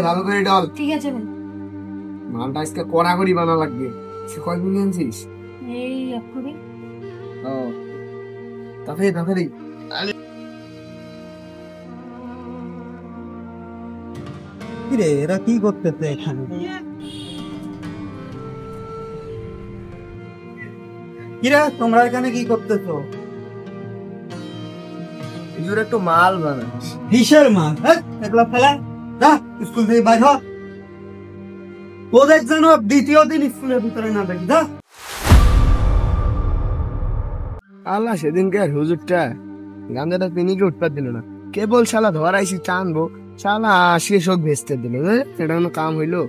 ভালো করে ডল। ঠিক আছে ভাই। মালটা আজকে কড়া করি বানা লাগবে। সে কয়দিন আনছিস? এই এক্ষুনি। ও তাড়াতাড়ি কিরে এরা কি করতেছে এখানে? কিরে তোমরা এখানে কি করতেছো? হুজুর একটু মাল বানা। কিসের মাল? এগুলা ফেলা যা স্কুল থেকে বাইর হ। তোদের জন্য দ্বিতীয় দিন স্কুলের ভিতরে না দেখি যা। আল্লাহ সেদিনকে হুজুরটা গান্ধাটা পিনিকে উৎপাদ দিল না, কেবল শালা ধরাইছি টানবো, শালা আসিয়ে সব ভেস্তে দিল। এটা কোনো কাম হইলো?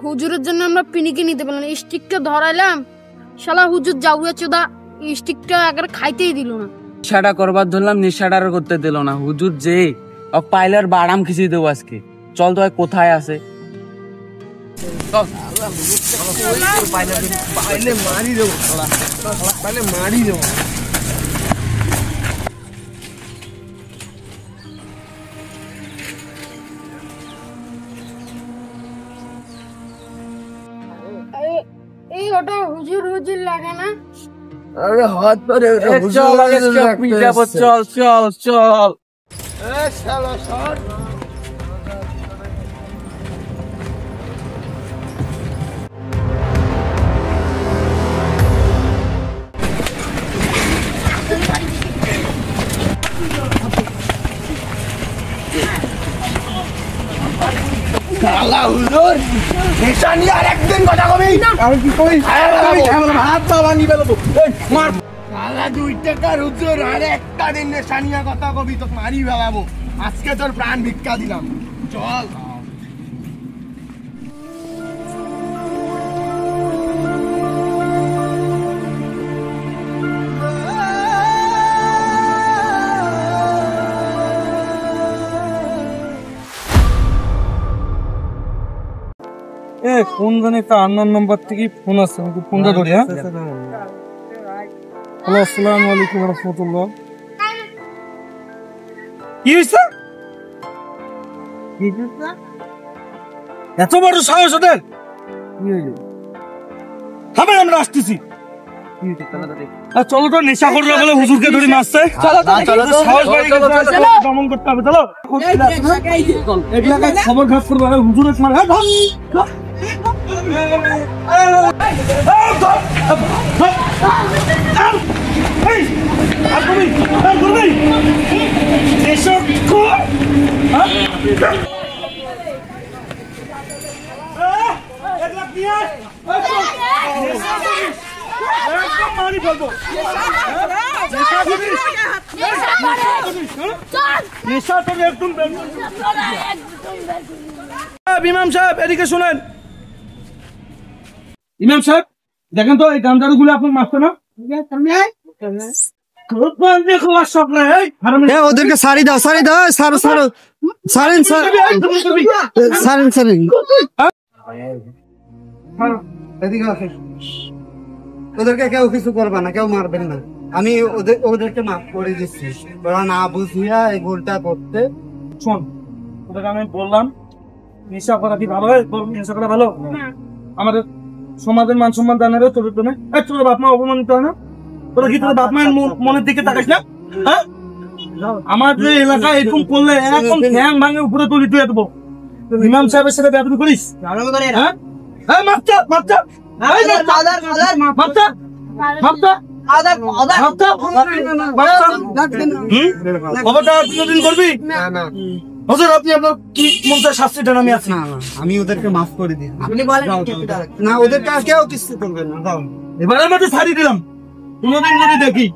হুজুরের জন্য আমরা পিনিকে নিতে পারলাম না, স্টিকটা ধরাইলাম, শালা হুজুর যাউয়া চোদা স্টিকটা একবার খাইতেই দিল না। নেশাটা করবার ধরলাম, নেশাটা আর করতে দিল না। হুজুর যে পাইলার বাড়াম খিচিয়ে দেবো আজকে। চল তো কোথায় আছে পাইলে মারি দেবো, পাইলে মারি দেবো। এই ওটা হুজুর হুজুর লাগে না? আরে হাত ধরে চল চল চল। শালা শট শালা হুজুর নিশানি আর একদিন কথা কবি না। আমি কি কই হাত পা ভাঙি ফেলবো। মার শালা 2 টাকার হুজুর আর একটা দিন নিশানিয়া কথা কবি তো মারি ফেলাবো। আজকে তোর প্রাণ ভিক্ষা দিলাম, চল। কোন জানি একটা আননোন নাম্বার থেকে ফোন আসছে, আমাকে ফোনটা ধরি। হ্যালো, আসসালামু আলাইকুম রাহমাতুল্লাহ। কি হইছে? এত বড় সাহস ওদের? কি হইলো? থামেন, আমরা আসতেছি। চলো তো, নেশা করলে বলে হুজুরকে ধরে মারছে। দমন করতে হবে। চলো, এগুলা খবর ঘাস করবো, হুজুরের মার। ইমাম সাহেব এদিকে শুনেন। ইমাম সাহেব দেখেন তো, এই গান্ধারু গুলো আপনার মারছে না? ওদেরকে সারি দাও, সারি দাও, সারো সারো, সারেন সারেন সারেন। ওদেরকে কেউ কিছু করবে না, কেউ মারবেন না। আমি ওদেরকে মাফ করে দিচ্ছি, ওরা না বুঝিয়া এই ভুলটা করতে। শোন, ওদেরকে আমি বললাম নেশা করা কি ভালো হয়? নেশা করা ভালো? আমাদের সমাজের মান সম্মান দানের চরিত্র নেই। তোর বাপ মা অপমানিত হয় না? তোরা কি তোর বাপ মায়ের মনের দিকে তাকাস না? হ্যাঁ, আমাদের এলাকায় এরকম করলে এখন ঠ্যাং ভাঙে উপরে তুলি তুলে দেবো। ইমাম সাহেবের সাথে বেয়াদবি করিস? হ্যাঁ, মাপচা মাপচা মাপচা মাপচা আমি ওদেরকে মাফ করে দিই। না, ওদেরকে কেউ কিছু করবে না। এবারে ছাড়ি দিলাম। কোনোদিন যদি দেখি